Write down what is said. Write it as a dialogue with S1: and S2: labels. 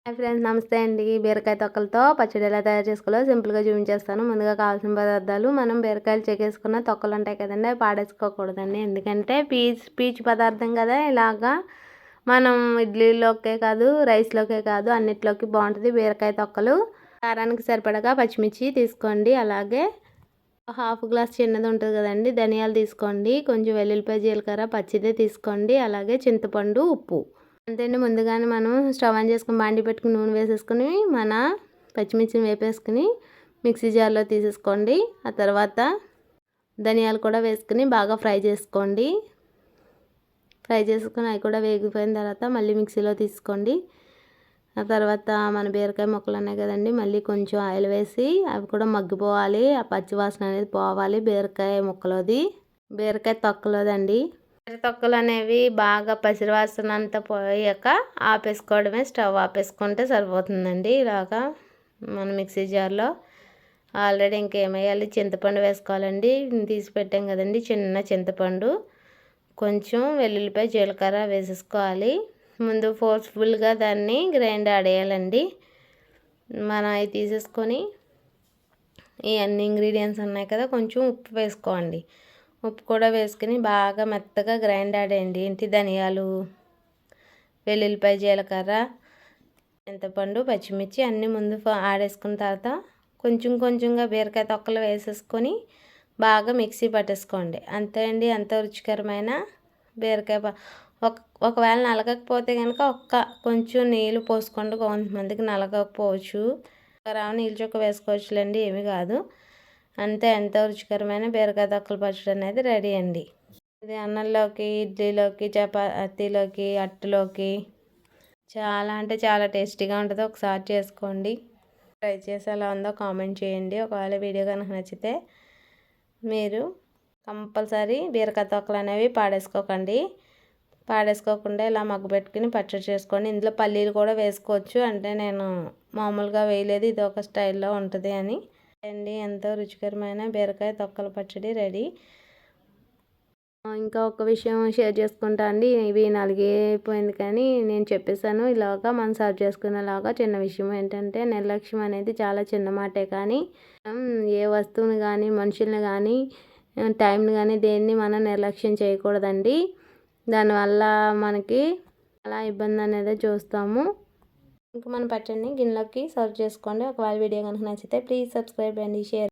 S1: Hi friends, నమస్తే అండి. బీరకాయ తొక్కలతో పచ్చడి ఎలా తయారు చేసుకోవాలో సింపుల్గా చూపించేస్తాను. ముందుగా కావాల్సిన పదార్థాలు, మనం బీరకాయలు చెక్కేసుకున్న తొక్కలు ఉంటాయి కదండి, అవి పాడేసుకోకూడదండి. ఎందుకంటే పీచు పదార్థం కదా. ఇలాగా మనం ఇడ్లీలోకే కాదు, రైస్లోకే కాదు, అన్నిట్లోకి బాగుంటుంది బీరకాయ తొక్కలు. కారానికి సరిపడగా పచ్చిమిర్చి తీసుకోండి. అలాగే హాఫ్ గ్లాస్ చిన్నది ఉంటుంది కదండి, ధనియాలు తీసుకోండి. కొంచెం వెల్లుల్లిపాయ, జీలకర్ర పచ్చిదే తీసుకోండి. అలాగే చింతపండు, ఉప్పు. అంతేండి. ముందుగానే మనం స్టవ్ ఆన్ చేసుకుని బాండి పెట్టుకుని నూనె వేసేసుకుని మన పచ్చిమిర్చిని వేపేసుకుని మిక్సీ జార్లో తీసేసుకోండి. ఆ తర్వాత ధనియాలు కూడా వేసుకుని బాగా ఫ్రై చేసుకోండి. ఫ్రై చేసుకుని అవి కూడా వేగిపోయిన తర్వాత మళ్ళీ మిక్సీలో తీసుకోండి. ఆ తర్వాత మన బీరకాయ ముక్కలు ఉన్నాయి కదండి, మళ్ళీ కొంచెం ఆయిల్ వేసి అవి కూడా మగ్గిపోవాలి. ఆ పచ్చి వాసన అనేది పోవాలి బీరకాయ ముక్కలోది, బీరకాయ తొక్కలోదండి. తొక్కలు అనేవి బాగా పసిరివాసన అంతా పోయాక ఆపేసుకోవడమే. స్టవ్ ఆపేసుకుంటే సరిపోతుందండి. ఇలాగా మన మిక్సీ జార్లో ఆల్రెడీ ఇంకేమేయాలి, చింతపండు వేసుకోవాలండి. తీసి పెట్టాం కదండి చిన్న చింతపండు, కొంచెం వెల్లుల్లిపాయ, జీలకర్ర వేసేసుకోవాలి. ముందు ఫోర్స్ఫుల్గా దాన్ని గ్రైండ్ ఆడేయాలండి. మనం అవి తీసేసుకొని ఈ అన్ని ఇంగ్రీడియంట్స్ ఉన్నాయి కదా, కొంచెం ఉప్పు వేసుకోండి. ఉప్పు కూడా వేసుకుని బాగా మెత్తగా గ్రైండ్ ఆడేయండి. ధనియాలు, వెల్లుల్లిపాయ, జీలకర్ర, చింతపండు, పచ్చిమిర్చి అన్నీ ముందు ఆడేసుకున్న తర్వాత కొంచెం కొంచెంగా బీరకాయ తొక్కలు వేసేసుకొని బాగా మిక్సీ పట్టేసుకోండి. అంతే అండి. అంత రుచికరమైన బీరకాయ ఒకవేళ నలగకపోతే కనుక కొంచెం నీళ్ళు పోసుకోండి. కొంతమందికి నలగకపోవచ్చు, రావు నీళ్ళు చుక్క వేసుకోవచ్చులేండి, ఏమీ కాదు. అంతే. ఎంతో రుచికరమైన బీరకాయ తొక్కల పచ్చడి అనేది రెడీ అండి. ఇది అన్నంలోకి, ఇడ్లీలోకి, చపాతీలోకి, అట్టులోకి చాలా అంటే చాలా టేస్టీగా ఉంటుంది. ఒకసారి చేసుకోండి, ట్రై చేసి ఎలా ఉందో కామెంట్ చేయండి. ఒకవేళ వీడియో కనుక నచ్చితే మీరు కంపల్సరీ బీరకాయ తొక్కలు అనేవి పాడేసుకోకుండా ఇలా మగ్గబెట్టుకుని పచ్చడి చేసుకోండి. ఇందులో పల్లీలు కూడా వేసుకోవచ్చు, అంటే నేను మామూలుగా వేయలేదు, ఇది ఒక స్టైల్లో ఉంటుంది అని అండి. ఎంతో రుచికరమైన బీరకాయ తొక్కల పచ్చడి రెడీ. ఇంకా ఒక విషయం షేర్ చేసుకుంటా అండి. ఇవి నలిగిపోయింది కానీ నేను చెప్పేశాను ఇలాగా మనం సర్వ్ చేసుకునేలాగా. చిన్న విషయం ఏంటంటే, నిర్లక్ష్యం అనేది చాలా చిన్న మాటే, కానీ ఏ వస్తువుని కానీ, మనుషుల్ని కానీ, టైంని కానీ దేన్ని మనం నిర్లక్ష్యం చేయకూడదండి. దానివల్ల మనకి చాలా ఇబ్బంది అనేది చూస్తాము. ఇంకా మన పచ్చడిని గిన్నెలోకి సర్వ్ చేసుకోండి. ఒకవేళ వీడియో కనుక నచ్చితే ప్లీజ్ సబ్స్క్రైబ్ అండి, షేర్.